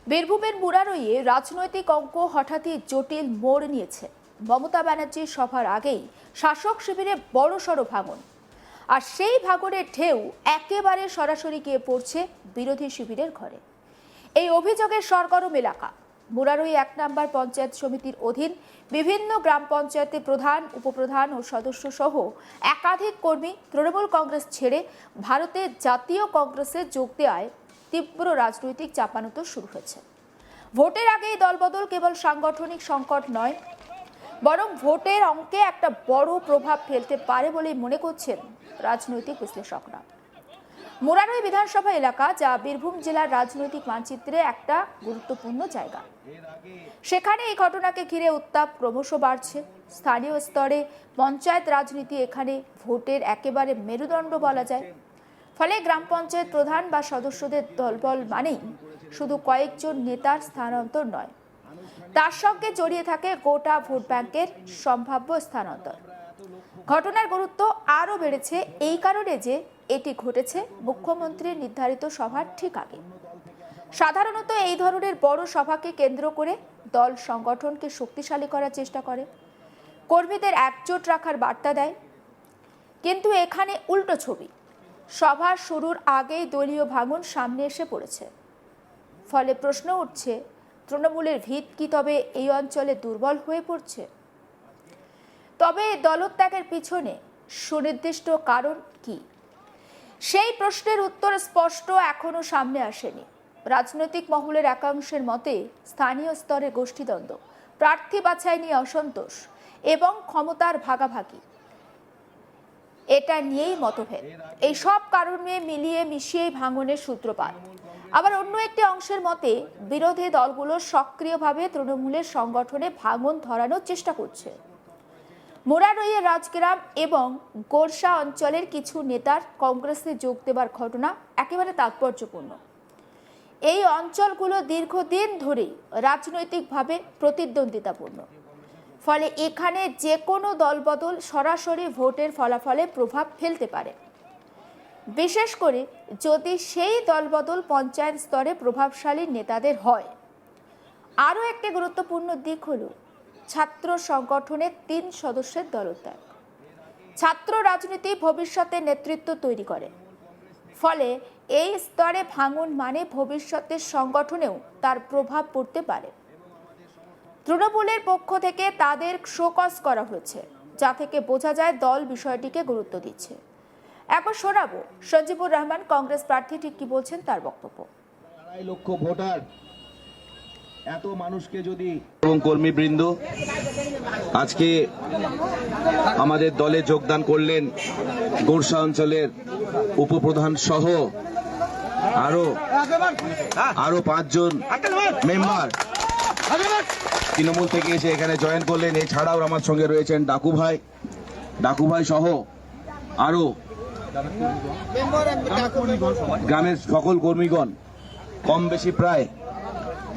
বীরভূমের মুরারইয়ে রাজনৈতিক অঙ্ক হঠাৎই জটিল মোড় নিয়েছে। মমতা ব্যানার্জির সভার আগেই শাসক শিবিরে বড়সড় ভাঙন, আর সেই ভাঙনের ঢেউ একেবারে সরাসরি গিয়ে পড়ছে বিরোধী শিবিরের ঘরে। এই অভিযোগের সরগরম এলাকা মুরারই 1 নম্বর পঞ্চায়েত সমিতির অধীন বিভিন্ন গ্রাম পঞ্চায়েতে প্রধান, উপপ্রধান ও সদস্য সহ একাধিক কর্মী তৃণমূল কংগ্রেস ছেড়ে ভারতের জাতীয় কংগ্রেসে যোগ দেওয়ায় তীব্র রাজনৈতিক চাপানুতর শুরু হয়েছে। ভোটের আগেই দলবদল কেবল সাংগঠনিক সংকট নয়, বরং ভোটের অঙ্কে একটা বড় প্রভাব ফেলতে পারে বলেই মনে করছেন রাজনৈতিক বিশ্লেষকরা। মুরারই বিধানসভা এলাকা, যা বীরভূম জেলার রাজনৈতিক মানচিত্রে একটা গুরুত্বপূর্ণ জায়গা, সেখানে এই ঘটনাকে ঘিরে উত্তাপ ক্রমশ বাড়ছে। স্থানীয় স্তরে পঞ্চায়েত রাজনীতি এখানে ভোটের একেবারে মেরুদণ্ড বলা যায়। ফলে গ্রাম পঞ্চায়েত প্রধান বা সদস্যদের দলবল মানেই শুধু কয়েকজন নেতার স্থানান্তর নয়, তার সঙ্গে জড়িয়ে থাকে গোটা ভোট ব্যাংকের সম্ভাব্য স্থানান্তর। ঘটনার গুরুত্ব আরও বেড়েছে এই কারণে যে এটি ঘটেছে মুখ্যমন্ত্রীর নির্ধারিত সভার ঠিক আগে। সাধারণত এই ধরনের বড় সভাকে কেন্দ্র করে দল সংগঠনকে শক্তিশালী করার চেষ্টা করে, কর্মীদের একজোট রাখার বার্তা দেয়। কিন্তু এখানে উল্টো ছবি। সভা শুরুর আগেই দলীয় ভাঙন সামনে এসে পড়েছে। ফলে প্রশ্ন উঠছে, তৃণমূলের ভিত কি তবে এই অঞ্চলে দুর্বল হয়ে পড়ছে? তবে দলত্যাগের পিছনে সুনির্দিষ্ট কারণ কি, সেই প্রশ্নের উত্তর স্পষ্ট এখনো সামনে আসেনি। রাজনৈতিক মহলের একাংশের মতে স্থানীয় স্তরে গোষ্ঠীদ্বন্দ্ব, প্রার্থী বাছাই নিয়ে অসন্তোষ এবং ক্ষমতার ভাগাভাগি, এটা নিয়েই মতভেদ। এই সব কারণে মিলিয়ে মিশিয়ে ভাঙনের সূত্রপাত। আবার অন্য একটি অংশের মতে বিরোধী দলগুলো সক্রিয়ভাবে তৃণমূলের সংগঠনে ভাঙন ধরানোর চেষ্টা করছে। মুরারইয়ের রাজগ্রাম এবং গোরসা অঞ্চলের কিছু নেতার কংগ্রেসে যোগ দেবার ঘটনা একেবারে তাৎপর্যপূর্ণ। এই অঞ্চলগুলো দীর্ঘদিন ধরেই রাজনৈতিকভাবে প্রতিদ্বন্দ্বিতাপূর্ণ। ফলে এখানে যে কোনো দলবদল সরাসরি ভোটের ফলাফলে প্রভাব ফেলতে পারে, বিশেষ করে যদি সেই দলবদল পঞ্চায়েত স্তরে প্রভাবশালী নেতাদের হয়। আরও একটি গুরুত্বপূর্ণ দিক হল ছাত্র সংগঠনের 3 সদস্যের দলত্যাগ। ছাত্র রাজনীতি ভবিষ্যতে নেতৃত্ব তৈরি করে, ফলে এই স্তরে ভাঙন মানে ভবিষ্যতের সংগঠনেও তার প্রভাব পড়তে পারে। তৃণমূলের পক্ষ থেকে তাদের শোকজ করা হয়েছে, যা থেকে বোঝা যায় দল বিষয়টিকে গুরুত্ব দিচ্ছে। একবার শোনাবো সঞ্জীবুর রহমান কংগ্রেস প্রার্থী ঠিক কি বলছেন তার বক্তব্য। 2.5 লক্ষ ভোটার, এত মানুষকে যদি এবং কর্মীবৃন্দ আজকে আমাদের দলে যোগদান করলেন, গোরসা অঞ্চলের উপপ্রধান সহ আরো 5 জন মেম্বার তৃণমূল থেকে এসে এখানে জয়েন করলেন। এছাড়াও আমার সঙ্গে রয়েছেন ডাকু ভাই সহ আরো গ্রামের সকল কর্মীগণ, কম বেশি প্রায়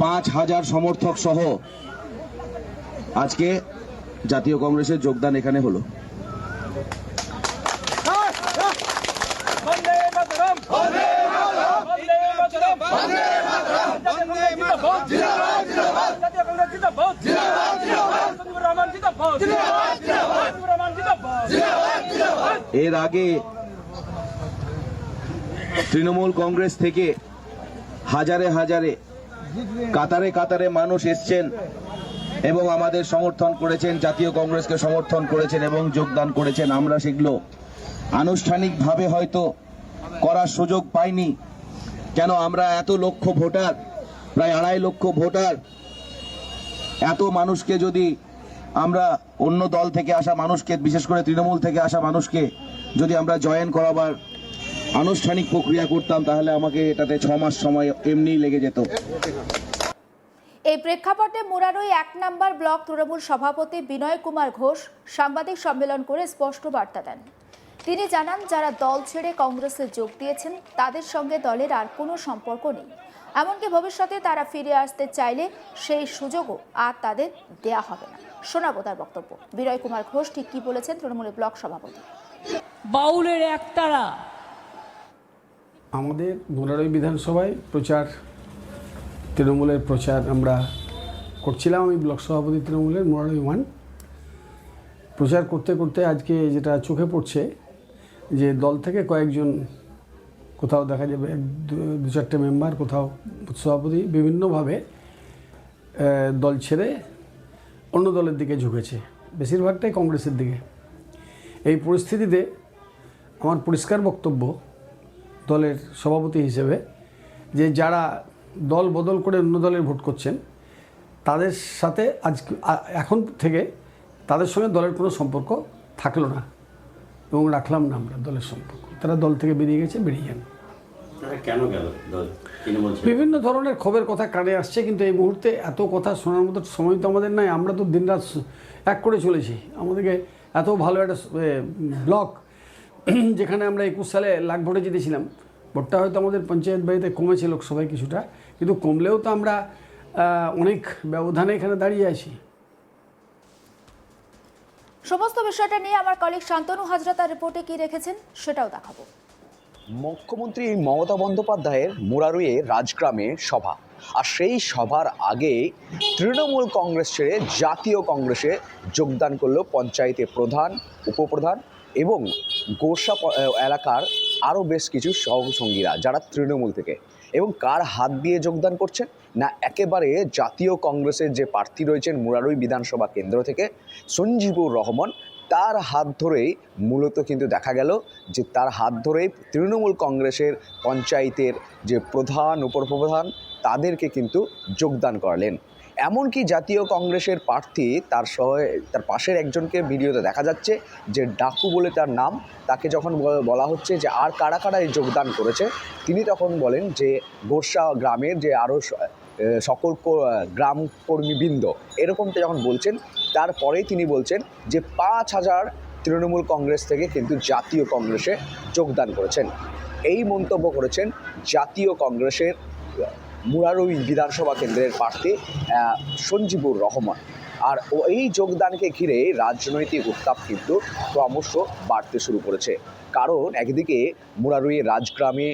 5,000 সমর্থক সহ আজকে জাতীয় কংগ্রেসের যোগদান এখানে হলো। এর আগে তৃণমূল কংগ্রেস থেকে হাজারে হাজারে কাতারে মানুষ এসছেন এবং আমাদের সমর্থন করেছেন, জাতীয় কংগ্রেসকে সমর্থন করেছেন এবং যোগদান করেছেন। আমরা সেগুলো আনুষ্ঠানিকভাবে হয়তো করার সুযোগ পাইনি। কেন আমরা এত লক্ষ ভোটার, প্রায় 2.5 লক্ষ ভোটার, এত মানুষকে যদি আমরা অন্য দল থেকে আসা মানুষকে, বিশেষ করে তৃণমূল থেকে আসা মানুষকে যদি আমরা জয়েন করাবার আনুষ্ঠানিক প্রক্রিয়া করতাম, তাহলে আমাকে এটাতে 6 মাস সময় এমনিই লেগে যেত। এই প্রেক্ষাপটে মুরারই 1 নম্বর ব্লক তৃণমূল সভাপতি বিনয় কুমার ঘোষ সাংবাদিক সম্মেলন করে স্পষ্ট বার্তা দেন। তিনি জানান, যারা দল ছেড়ে কংগ্রেসে যোগ দিয়েছেন তাদের সঙ্গে দলের আর কোনো সম্পর্ক নেই। এমনকি ভবিষ্যতে তারা ফিরে আসতে চাইলে সেই সুযোগও আর তাদের দেয়া হবে না। শোনাবো তার বক্তব্য। বিনয় কুমার ঘোষ ঠিক কি বলেছেন তৃণমূলের ব্লক সভাপতি। বাউলের একতারা আমাদের মুরারই বিধানসভায় প্রচার তৃণমূলের প্রচার আমরা করছিলাম। আমি ব্লক সভাপতি তৃণমূলের মুরারই 1। প্রচার করতে করতে আজকে যেটা চোখে পড়ছে যে দল থেকে কয়েকজন, কোথাও দেখা যাবে দু চারটে মেম্বার, কোথাও সভাপতি বিভিন্নভাবে দল ছেড়ে অন্য দলের দিকে ঝুঁকেছে, বেশিরভাগটাই কংগ্রেসের দিকে। এই পরিস্থিতিতে আমার পরিষ্কার বক্তব্য দলের সভাপতি হিসেবে যে যারা দল বদল করে অন্য দলের ভোট করছেন তাদের সাথে এখন থেকে তাদের সঙ্গে দলের কোনো সম্পর্ক থাকলো না এবং রাখলাম না আমরা দলের সম্পর্ক। তারা দল থেকে বেরিয়ে গেছে, বেরিয়ে যান। কেন গেল দল? বিভিন্ন ধরনের খবরের কথা কানে আসছে, কিন্তু এই মুহূর্তে এত কথা শোনার মতো সময় তো আমাদের নাই। আমরা তো দিনরাত এক করে চলেছি। আমাদেরকে এত ভালো একটা ব্লক, যেখানে আমরা 21 সালে লাখ ভোটে জিতেছিলাম, ভোটটা হয়তো আমাদের পঞ্চায়েত বাড়িতে কমেছে লোকসভায় কিছুটা, কিন্তু কমলেও তো আমরা অনেক ব্যবধানে এখানে দাঁড়িয়ে আছি। সমস্ত বিষয়টা নিয়ে আমার কলিগ শান্তনু হাজরা তার রিপোর্টে কি রেখেছেন সেটাও দেখাবো। মুখ্যমন্ত্রী মমতা বন্দ্যোপাধ্যায়ের মুরারইয়ে রাজগ্রামে সভা, আর সেই সভার আগে তৃণমূল কংগ্রেস ছেড়ে জাতীয় কংগ্রেসে যোগদান করল পঞ্চায়েতের প্রধান, উপপ্রধান এবং গোর্শা এলাকার আরও বেশ কিছু সহসঙ্গীরা যারা তৃণমূল থেকে। এবং কার হাত দিয়ে যোগদান করছেন না, একেবারে জাতীয় কংগ্রেসের যে প্রার্থী রয়েছেন মুরারই বিধানসভা কেন্দ্র থেকে সঞ্জীবুর রহমান, তার হাত ধরেই মূলত কিন্তু দেখা গেল যে তার হাত ধরেই তৃণমূল কংগ্রেসের পঞ্চায়েতের যে প্রধান, উপপ্রধান তাদেরকে কিন্তু যোগদান করালেন। এমনকি জাতীয় কংগ্রেসের প্রার্থী তার পাশের একজনকে ভিডিওতে দেখা যাচ্ছে যে ডাকু বলে তার নাম, তাকে যখন বলা হচ্ছে যে আর কারা কারা এই যোগদান করেছে, তিনি তখন বলেন যে গোর্শা গ্রামের যে আরও সকল গ্রাম কর্মীবৃন্দ, এরকমটা যখন বলছেন তারপরেই তিনি বলছেন যে 5000 তৃণমূল কংগ্রেস থেকে কিন্তু জাতীয় কংগ্রেসে যোগদান করেছেন। এই মন্তব্য করেছেন জাতীয় কংগ্রেসের মুরারই বিধানসভা কেন্দ্রের প্রার্থী সঞ্জীবুর রহমান। আর এই যোগদানকে ঘিরে রাজনৈতিক উত্তাপ কিন্তু ক্রমশ বাড়তে শুরু করেছে। কারণ একদিকে মুরারইয়ের রাজগ্রামে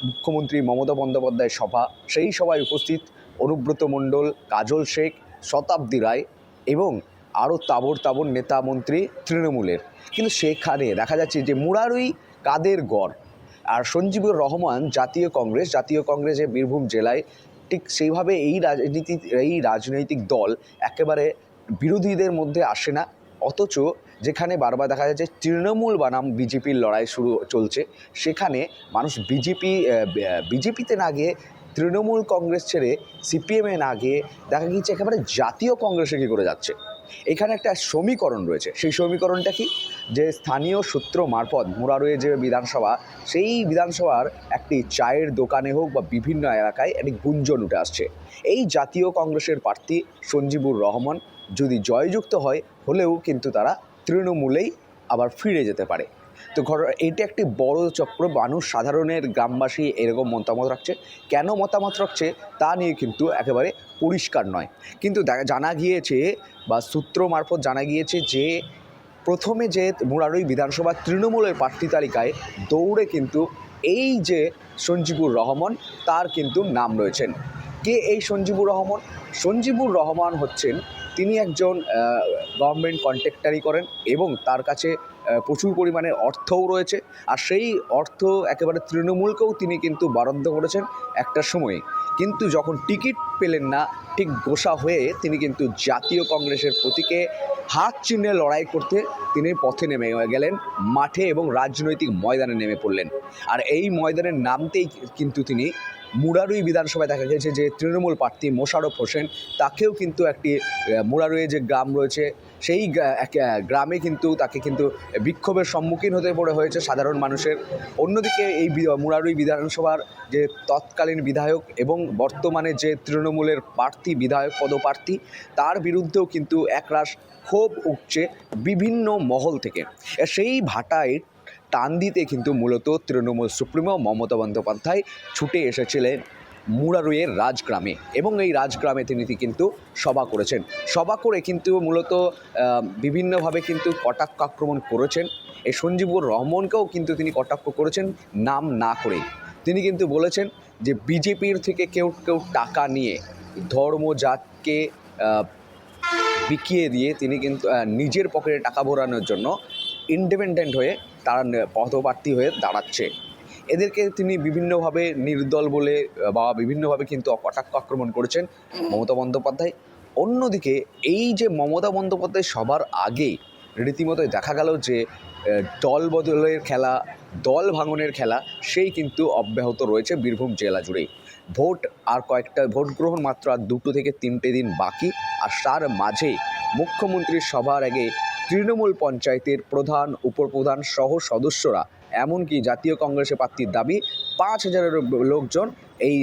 মুখ্যমন্ত্রী মমতা বন্দ্যোপাধ্যায়ের সভা, সেই সভায় উপস্থিত অনুব্রত মণ্ডল, কাজল শেখ, শতাব্দী রায় এবং আরও তাবড় নেতা মন্ত্রী তৃণমূলের। কিন্তু সেখানে দেখা যাচ্ছে যে মুরারই কাদের গড়, আর সঞ্জীবুর রহমান জাতীয় কংগ্রেসের বীরভূম জেলায় ঠিক সেইভাবে এই রাজনৈতিক দল একেবারে বিরোধীদের মধ্যে আসে না। অথচ যেখানে বারবার দেখা যাচ্ছে তৃণমূল বনাম বিজেপির লড়াই চলছে, সেখানে মানুষ বিজেপিতে না গিয়ে তৃণমূল কংগ্রেস ছেড়ে সিপিএমে না গিয়ে দেখা গিয়েছে একেবারে জাতীয় কংগ্রেসে কী করে যাচ্ছে। এখানে একটা সমীকরণ রয়েছে। সেই সমীকরণটা কি, যে স্থানীয় সূত্র মারফত মুরারইয়ে যে বিধানসভা, সেই বিধানসভার একটি চায়ের দোকানে হোক বা বিভিন্ন এলাকায় একটি গুঞ্জন উঠে আসছে, এই জাতীয় কংগ্রেসের প্রার্থী সঞ্জীবুর রহমান যদি জয়যুক্ত হলেও কিন্তু তারা তৃণমূলেই আবার ফিরে যেতে পারে। তো এটা একটি বড় চক্র। মানুষ, সাধারণের গ্রামবাসী এরকম মতামত রাখছে। কেন মতামত রাখছে তা নিয়ে কিন্তু একেবারে পরিষ্কার নয়। কিন্তু জানা গিয়েছে বা সূত্র মারফত জানা গিয়েছে যে প্রথমে যে মুরারই বিধানসভা তৃণমূলের প্রার্থী তালিকায় দৌড়ে কিন্তু এই যে সঞ্জীবুর রহমান, তার কিন্তু নাম রয়েছেন। কে এই সঞ্জীবুর রহমান? সঞ্জীবুর রহমান হচ্ছেন, তিনি একজন গভর্নমেন্ট কন্ট্রাক্টারি করেন এবং তার কাছে প্রচুর পরিমাণে অর্থও রয়েছে। আর সেই অর্থ একেবারে তৃণমূলকেও তিনি কিন্তু বরাদ্দ করেছেন একটা সময়ে। কিন্তু যখন টিকিট পেলেন না, ঠিক গোসা হয়ে তিনি কিন্তু জাতীয় কংগ্রেসের প্রতীকে হাত চিহ্নে লড়াই করতে তিনি পথে নেমে গেলেন, মাঠে এবং রাজনৈতিক ময়দানে নেমে পড়লেন। আর এই ময়দানের নামতেই কিন্তু তিনি মুরারই বিধানসভায় দেখা গেছে যে তৃণমূল প্রার্থী মোশাররফ হোসেন, তাকেও কিন্তু একটি মুরারইয়ে যে গ্রাম রয়েছে সেই গ্রামে কিন্তু তাকে কিন্তু বিক্ষোভের সম্মুখীন হয়েছে সাধারণ মানুষের। অন্যদিকে এই মুরারই বিধানসভার যে তৎকালীন বিধায়ক এবং বর্তমানে যে তৃণমূলের বিধায়ক পদপ্রার্থী, তার বিরুদ্ধেও কিন্তু একরাশ ক্ষোভ উঠছে বিভিন্ন মহল থেকে। সেই ভাটায় টান দিতে কিন্তু মূলত তৃণমূল সুপ্রিমো মমতা বন্দ্যোপাধ্যায় ছুটে এসেছিলেন মুরারইয়ের রাজগ্রামে এবং এই রাজগ্রামে তিনি কিন্তু সভা করেছেন। সভা করে কিন্তু মূলত বিভিন্নভাবে কিন্তু কটাক্ষ আক্রমণ করেছেন। এই সঞ্জীবুর রহমানকেও কিন্তু তিনি কটাক্ষ করেছেন নাম না করে। তিনি কিন্তু বলেছেন যে বিজেপির থেকে কেউ কেউ টাকা নিয়ে ধর্ম জাতকে বিকিয়ে দিয়ে তিনি কিন্তু নিজের পকেটে টাকা ভরানোর জন্য ইন্ডিপেন্ডেন্ট হয়ে তারা পথপ্রার্থী হয়ে দাঁড়াচ্ছে। এদেরকে তিনি বিভিন্নভাবে নির্দল বলে বা বিভিন্নভাবে কিন্তু কটাক্ষ আক্রমণ করেছেন মমতা বন্দ্যোপাধ্যায়। অন্যদিকে এই যে মমতা বন্দ্যোপাধ্যায় সবার আগে রীতিমতোই দেখা গেল যে দল বদলের খেলা, দল ভাঙনের খেলা সেই কিন্তু অব্যাহত রয়েছে বীরভূম জেলা জুড়েই। ভোট গ্রহণ মাত্র আর 2 থেকে 3 দিন বাকি, আর তার মাঝেই মুখ্যমন্ত্রীর সভার আগে তৃণমূল পঞ্চায়েতের প্রধান, উপপ্রধান সহ সদস্যরা, এমনকি জাতীয় কংগ্রেসের প্রার্থীর দাবি 5,000-এরও লোকজন এই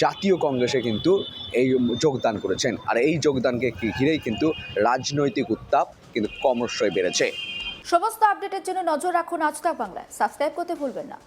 জাতীয় কংগ্রেসে কিন্তু এই যোগদান করেছেন। আর এই যোগদানকে ঘিরেই কিন্তু রাজনৈতিক উত্তাপ কিন্তু ক্রমশই বেড়েছে। সমস্ত আপডেটের জন্য নজর রাখুন আজ তাক বাংলায়। সাবস্ক্রাইব করতে ভুলবেন না।